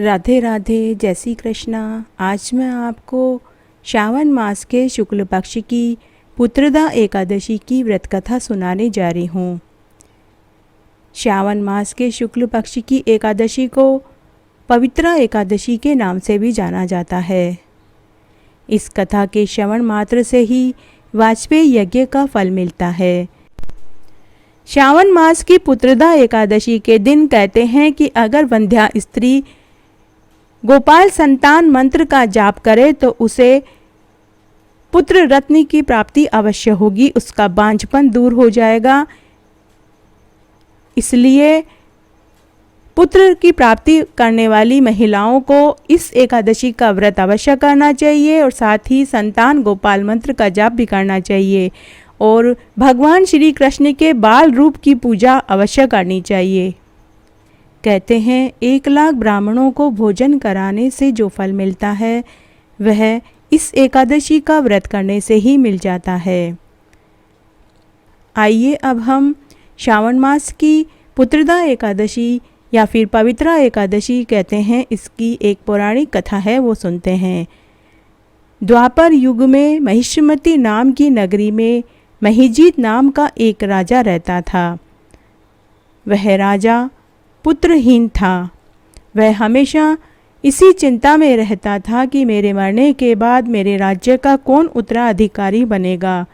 राधे राधे, जय श्री कृष्णा। आज मैं आपको श्रावण मास के शुक्ल पक्ष की पुत्रदा एकादशी की व्रत कथा सुनाने जा रही हूँ। श्रावण मास के शुक्ल पक्ष की एकादशी को पवित्रा एकादशी के नाम से भी जाना जाता है। इस कथा के श्रवण मात्र से ही वाजपेयी यज्ञ का फल मिलता है। श्रावण मास की पुत्रदा एकादशी के दिन कहते हैं कि अगर वंध्या स्त्री गोपाल संतान मंत्र का जाप करे तो उसे पुत्र रत्न की प्राप्ति अवश्य होगी, उसका बांझपन दूर हो जाएगा। इसलिए पुत्र की प्राप्ति करने वाली महिलाओं को इस एकादशी का व्रत अवश्य करना चाहिए और साथ ही संतान गोपाल मंत्र का जाप भी करना चाहिए और भगवान श्री कृष्ण के बाल रूप की पूजा अवश्य करनी चाहिए। कहते हैं 1,00,000 ब्राह्मणों को भोजन कराने से जो फल मिलता है वह इस एकादशी का व्रत करने से ही मिल जाता है। आइए अब हम श्रावण मास की पुत्रदा एकादशी या फिर पवित्रा एकादशी कहते हैं, इसकी एक पौराणिक कथा है, वो सुनते हैं। द्वापर युग में महिष्मती नाम की नगरी में महिजीत नाम का एक राजा रहता था। वह राजा पुत्रहीन था। वह हमेशा इसी चिंता में रहता था कि मेरे मरने के बाद मेरे राज्य का कौन उत्तराधिकारी बनेगा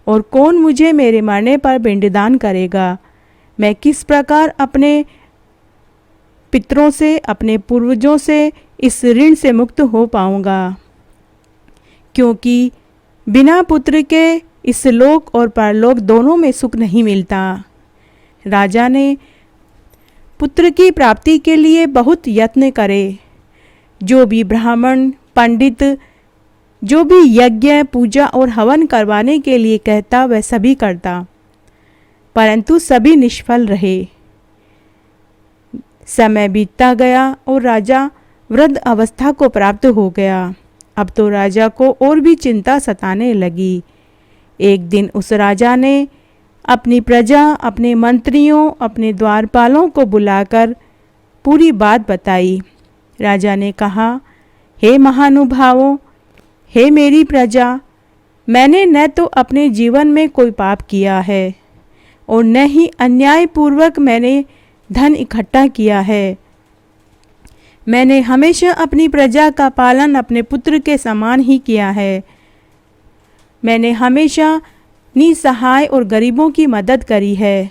और कौन मुझे मेरे मरने पर पिंडदान करेगा। मैं किस प्रकार अपने पितरों से, अपने पूर्वजों से इस ऋण से मुक्त हो पाऊंगा, क्योंकि बिना पुत्र के इस लोक और परलोक दोनों में सुख नहीं मिलता। राजा ने पुत्र की प्राप्ति के लिए बहुत यत्न करे। जो भी ब्राह्मण पंडित जो भी यज्ञ पूजा और हवन करवाने के लिए कहता वह सभी करता, परंतु सभी निष्फल रहे। समय बीतता गया और राजा वृद्ध अवस्था को प्राप्त हो गया। अब तो राजा को और भी चिंता सताने लगी। एक दिन उस राजा ने अपनी प्रजा, अपने मंत्रियों, अपने द्वारपालों को बुलाकर पूरी बात बताई। राजा ने कहा, हे महानुभावों, हे मेरी प्रजा, मैंने न तो अपने जीवन में कोई पाप किया है और न ही अन्यायपूर्वक मैंने धन इकट्ठा किया है। मैंने हमेशा अपनी प्रजा का पालन अपने पुत्र के समान ही किया है। मैंने हमेशा निसहाय और गरीबों की मदद करी है।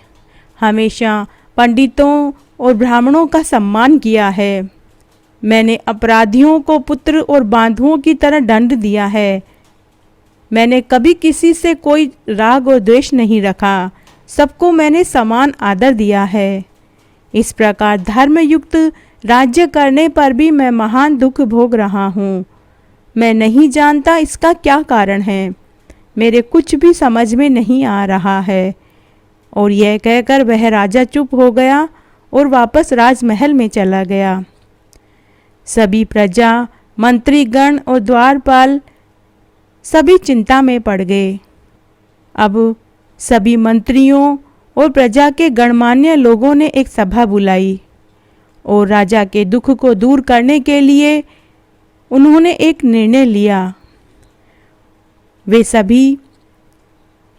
हमेशा पंडितों और ब्राह्मणों का सम्मान किया है। मैंने अपराधियों को पुत्र और बांधुओं की तरह दंड दिया है। मैंने कभी किसी से कोई राग और द्वेष नहीं रखा। सबको मैंने समान आदर दिया है। इस प्रकार धर्मयुक्त राज्य करने पर भी मैं महान दुख भोग रहा हूँ। मैं नहीं जानता इसका क्या कारण है। मेरे कुछ भी समझ में नहीं आ रहा है। और यह कहकर वह राजा चुप हो गया और वापस राजमहल में चला गया। सभी प्रजा, मंत्रीगण और द्वारपाल सभी चिंता में पड़ गए। अब सभी मंत्रियों और प्रजा के गणमान्य लोगों ने एक सभा बुलाई और राजा के दुख को दूर करने के लिए उन्होंने एक निर्णय लिया। वे सभी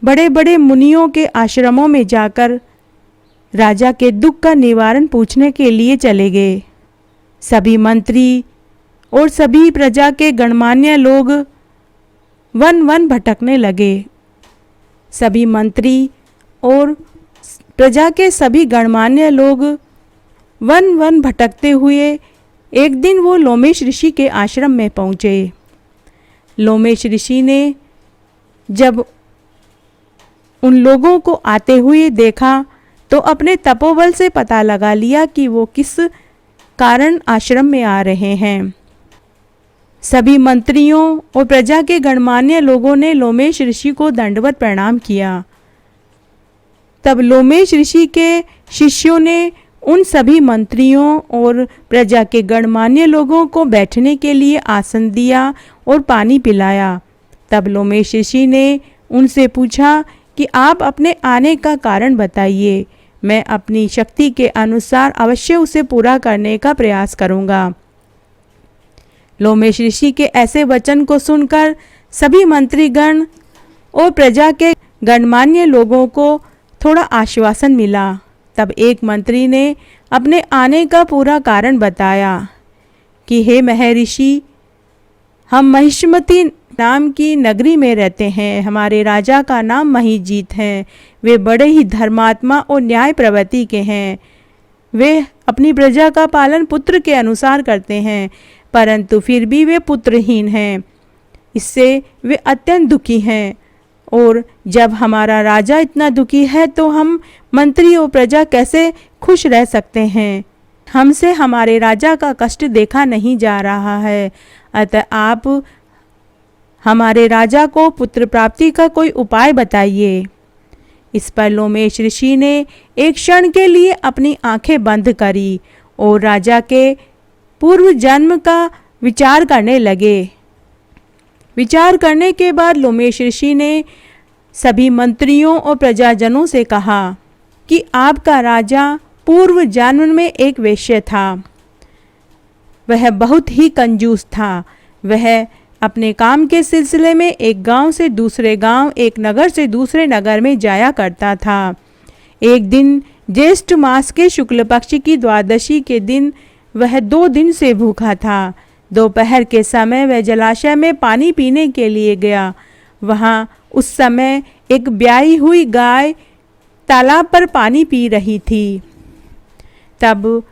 बड़े बड़े मुनियों के आश्रमों में जाकर राजा के दुख का निवारण पूछने के लिए चले गए। सभी मंत्री और सभी प्रजा के गणमान्य लोग वन वन भटकने लगे। सभी मंत्री और प्रजा के सभी गणमान्य लोग वन वन भटकते हुए एक दिन वो लोमेश ऋषि के आश्रम में पहुँचे। लोमेश ऋषि ने जब उन लोगों को आते हुए देखा तो अपने तपोबल से पता लगा लिया कि वो किस कारण आश्रम में आ रहे हैं। सभी मंत्रियों और प्रजा के गणमान्य लोगों ने लोमेश ऋषि को दंडवत प्रणाम किया। तब लोमेश ऋषि के शिष्यों ने उन सभी मंत्रियों और प्रजा के गणमान्य लोगों को बैठने के लिए आसन दिया और पानी पिलाया। तब लोमेश ऋषि ने उनसे पूछा कि आप अपने आने का कारण बताइए। मैं अपनी शक्ति के अनुसार अवश्य उसे पूरा करने का प्रयास करूंगा। लोमेश ऋषि के ऐसे वचन को सुनकर सभी मंत्रीगण और प्रजा के गणमान्य लोगों को थोड़ा आश्वासन मिला। तब एक मंत्री ने अपने आने का पूरा कारण बताया कि हे महर्षि, हम महिष्मती नाम की नगरी में रहते हैं। हमारे राजा का नाम महिजीत है। वे बड़े ही धर्मात्मा और न्याय प्रवृत्ति के हैं। वे अपनी प्रजा का पालन पुत्र के अनुसार करते हैं, परंतु फिर भी वे पुत्रहीन हैं। इससे वे अत्यंत दुखी हैं। और जब हमारा राजा इतना दुखी है तो हम मंत्री और प्रजा कैसे खुश रह सकते हैं। हमसे हमारे राजा का कष्ट देखा नहीं जा रहा है। अतः आप हमारे राजा को पुत्र प्राप्ति का कोई उपाय बताइए। इस पर लोमेश ऋषि ने एक क्षण के लिए अपनी आंखें बंद करी और राजा के पूर्व जन्म का विचार करने लगे। विचार करने के बाद लोमेश ऋषि ने सभी मंत्रियों और प्रजाजनों से कहा कि आपका राजा पूर्व जन्म में एक वेश्य था। वह बहुत ही कंजूस था। वह अपने काम के सिलसिले में एक गांव से दूसरे गांव, एक नगर से दूसरे नगर में जाया करता था। एक दिन ज्येष्ठ मास के शुक्ल पक्ष की द्वादशी के दिन वह 2 दिन से भूखा था। दोपहर के समय वह जलाशय में पानी पीने के लिए गया। वहाँ उस समय एक ब्याही हुई गाय तालाब पर पानी पी रही थी। तब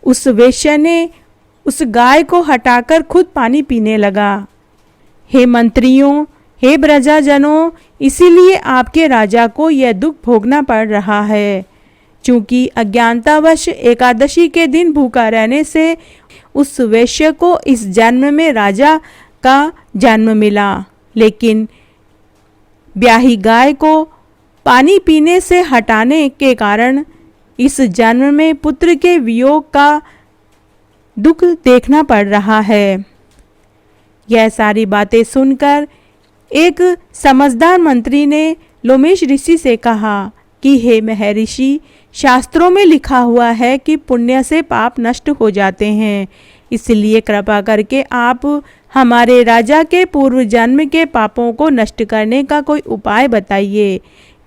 उस वेश्या ने उस गाय को हटाकर खुद पानी पीने लगा। हे मंत्रियों, हे प्रजाजनों, इसीलिए आपके राजा को यह दुख भोगना पड़ रहा है। चूंकि अज्ञानतावश एकादशी के दिन भूखा रहने से उस वेश्या को इस जन्म में राजा का जन्म मिला, लेकिन ब्याही गाय को पानी पीने से हटाने के कारण इस जन्म में पुत्र के वियोग का दुख देखना पड़ रहा है। यह सारी बातें सुनकर एक समझदार मंत्री ने लोमेश ऋषि से कहा कि हे महर्षि, शास्त्रों में लिखा हुआ है कि पुण्य से पाप नष्ट हो जाते हैं। इसलिए कृपा करके आप हमारे राजा के पूर्व जन्म के पापों को नष्ट करने का कोई उपाय बताइए,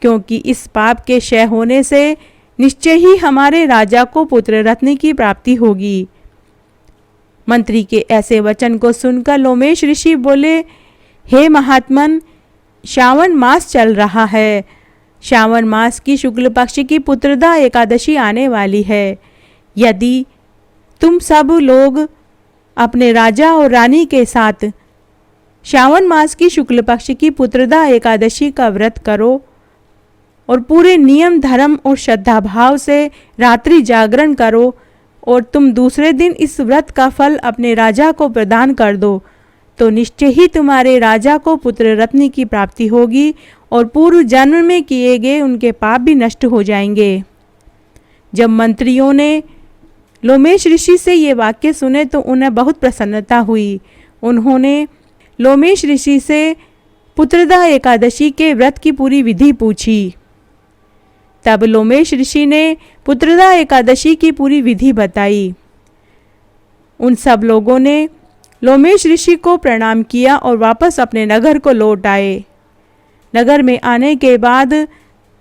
क्योंकि इस पाप के क्षय होने से निश्चय ही हमारे राजा को पुत्र रत्न की प्राप्ति होगी। मंत्री के ऐसे वचन को सुनकर लोमेश ऋषि बोले, हे महात्मन, श्रावण मास चल रहा है। श्रावण मास की शुक्ल पक्ष की पुत्रदा एकादशी आने वाली है। यदि तुम सब लोग अपने राजा और रानी के साथ श्रावण मास की शुक्ल पक्ष की पुत्रदा एकादशी का व्रत करो और पूरे नियम धर्म और श्रद्धा भाव से रात्रि जागरण करो और तुम दूसरे दिन इस व्रत का फल अपने राजा को प्रदान कर दो, तो निश्चय ही तुम्हारे राजा को पुत्र रत्न की प्राप्ति होगी और पूर्व जन्म में किए गए उनके पाप भी नष्ट हो जाएंगे। जब मंत्रियों ने लोमेश ऋषि से ये वाक्य सुने तो उन्हें बहुत प्रसन्नता हुई। उन्होंने लोमेश ऋषि से पुत्रदा एकादशी के व्रत की पूरी विधि पूछी। तब लोमेश ऋषि ने पुत्रदा एकादशी की पूरी विधि बताई। उन सब लोगों ने लोमेश ऋषि को प्रणाम किया और वापस अपने नगर को लौट आए। नगर में आने के बाद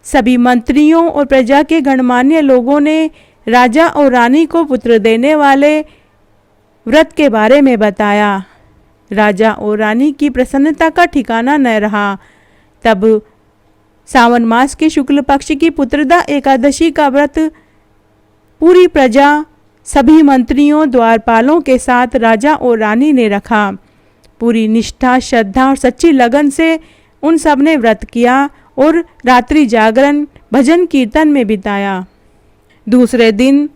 सभी मंत्रियों और प्रजा के गणमान्य लोगों ने राजा और रानी को पुत्र देने वाले व्रत के बारे में बताया। राजा और रानी की प्रसन्नता का ठिकाना न रहा। तब सावन मास के शुक्ल पक्ष की पुत्रदा एकादशी का व्रत पूरी प्रजा, सभी मंत्रियों, द्वारपालों के साथ राजा और रानी ने रखा। पूरी निष्ठा, श्रद्धा और सच्ची लगन से उन सब ने व्रत किया और रात्रि जागरण, भजन कीर्तन में बिताया। दूसरे दिन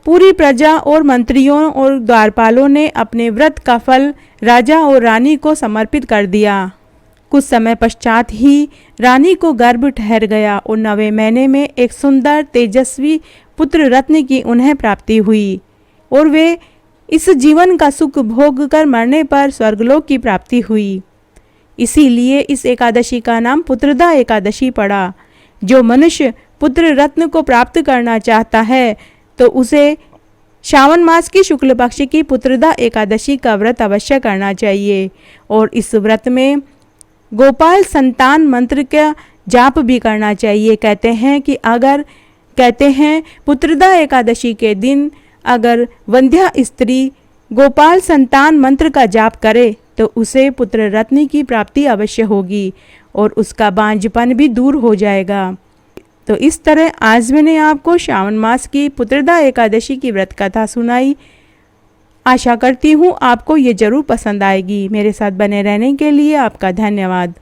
पूरी प्रजा और मंत्रियों और द्वारपालों ने अपने व्रत का फल राजा और रानी को समर्पित कर दिया। कुछ समय पश्चात ही रानी को गर्भ ठहर गया और 9वें महीने में एक सुंदर तेजस्वी पुत्र रत्न की उन्हें प्राप्ति हुई और वे इस जीवन का सुख भोग कर मरने पर स्वर्गलोक की प्राप्ति हुई। इसीलिए इस एकादशी का नाम पुत्रदा एकादशी पड़ा। जो मनुष्य पुत्र रत्न को प्राप्त करना चाहता है तो उसे श्रावण मास की शुक्ल पक्ष की पुत्रदा एकादशी का व्रत अवश्य करना चाहिए और इस व्रत में गोपाल संतान मंत्र का जाप भी करना चाहिए। कहते हैं पुत्रदा एकादशी के दिन अगर वंध्या स्त्री गोपाल संतान मंत्र का जाप करे तो उसे पुत्र रत्न की प्राप्ति अवश्य होगी और उसका बांझपन भी दूर हो जाएगा। तो इस तरह आज मैंने आपको श्रावण मास की पुत्रदा एकादशी की व्रत कथा सुनाई। आशा करती हूँ आपको ये ज़रूर पसंद आएगी। मेरे साथ बने रहने के लिए आपका धन्यवाद।